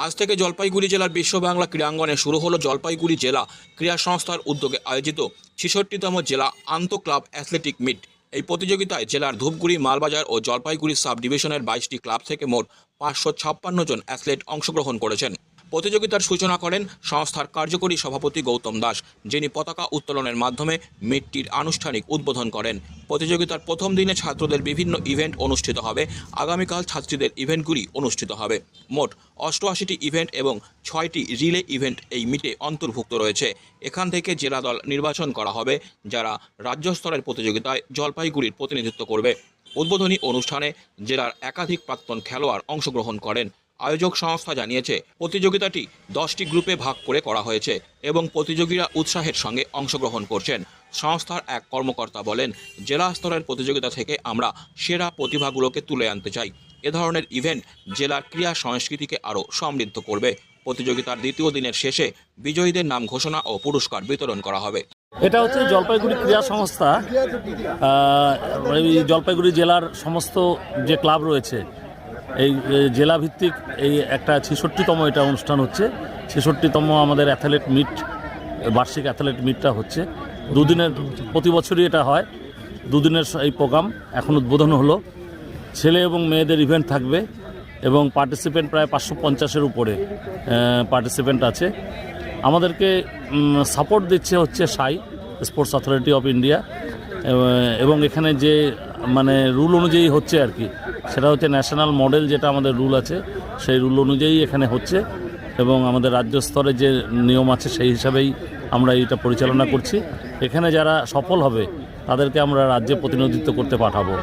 আজ থেকে জলপাইগুড়ি জেলার বিশ্ব বাংলা ক্রীড়াঙ্গনে শুরু হলো জলপাইগুড়ি জেলা ক্রীড়া সংস্থার উদ্যোগে আয়োজিত ৬৬তম জেলা আন্তঃ ক্লাব অ্যাথলেটিক মিট। এই প্রতিযোগিতায় জেলার ধূপগুড়ি, মালবাজার ও জলপাইগুড়ি সাব ডিভিশনের ২২টি ক্লাব থেকে মোট ৫৫৬ জন অ্যাথলেট অংশগ্রহণ করেছেন। প্রতিযোগিতার সূচনা করেন সংস্থার কার্যকরী সভাপতি গৌতম দাস, যিনি পতাকা উত্তোলনের মাধ্যমে মিটটির আনুষ্ঠানিক উদ্বোধন করেন। প্রতিযোগিতার প্রথম দিনে ছাত্রদের বিভিন্ন ইভেন্ট অনুষ্ঠিত হবে। আগামীকাল ছাত্রীদের ইভেন্টগুলি অনুষ্ঠিত হবে। মোট ৮৮টি ইভেন্ট এবং ৬টি রিলে ইভেন্ট এই মিটে অন্তর্ভুক্ত রয়েছে। এখান থেকে জেলা দল নির্বাচন করা হবে, যারা রাজ্য স্তরের প্রতিযোগিতায় জলপাইগুড়ির প্রতিনিধিত্ব করবে। উদ্বোধনী অনুষ্ঠানে জেলার একাধিক প্রাক্তন খেলোয়াড় অংশগ্রহণ করেন। আয়োজক সংস্থা জানিয়েছে, প্রতিযোগিতাটি 10টি গ্রুপে ভাগ করে করা হয়েছে এবং প্রতিযোগীরা উৎসাহের সঙ্গে অংশগ্রহণ করছেন। সংস্থার এক কর্মকর্তা বলেন, জেলা স্তরের প্রতিযোগিতা থেকে আমরা সেরা প্রতিভাগুলোকে তুলে আনতে চাই। এ ধরনের ইভেন্ট জেলার ক্রীড়া সংস্কৃতিকে আরও সমৃদ্ধ করবে। প্রতিযোগিতার দ্বিতীয় দিনের শেষে বিজয়ীদের নাম ঘোষণা ও পুরস্কার বিতরণ করা হবে। এটা হচ্ছে জলপাইগুড়ি ক্রীড়া সংস্থা। এই জলপাইগুড়ি জেলার সমস্ত যে ক্লাব রয়েছে, এই জেলাভিত্তিক এই একটা ৬৬তম এটা অনুষ্ঠান হচ্ছে। ৬৬তম আমাদের অ্যাথলেট মিট, বার্ষিক অ্যাথলেট মিটটা হচ্ছে দুদিনের, প্রতি বছরই এটা হয়। দুদিনের এই প্রোগ্রাম এখন উদ্বোধন হলো। ছেলে এবং মেয়েদের ইভেন্ট থাকবে এবং পার্টিসিপেন্ট প্রায় ৫৫০-এর উপরে পার্টিসিপেন্ট আছে। আমাদেরকে সাপোর্ট দিচ্ছে হচ্ছে সাই স্পোর্টস অথরিটি অফ ইন্ডিয়া, এবং এখানে যে রুল অনুযায়ী হচ্ছে আর কি, সেটা হচ্ছে ন্যাশনাল মডেল, যেটা আমাদের রুল আছে সেই রুল অনুযায়ী এখানে হচ্ছে এবং আমাদের রাজ্য স্তরে যে নিয়ম আছে সেই হিসাবেই আমরা এইটা পরিচালনা করছি। এখানে যারা সফল হবে তাদেরকে আমরা রাজ্যে প্রতিনিধিত্ব করতে পাঠাবো।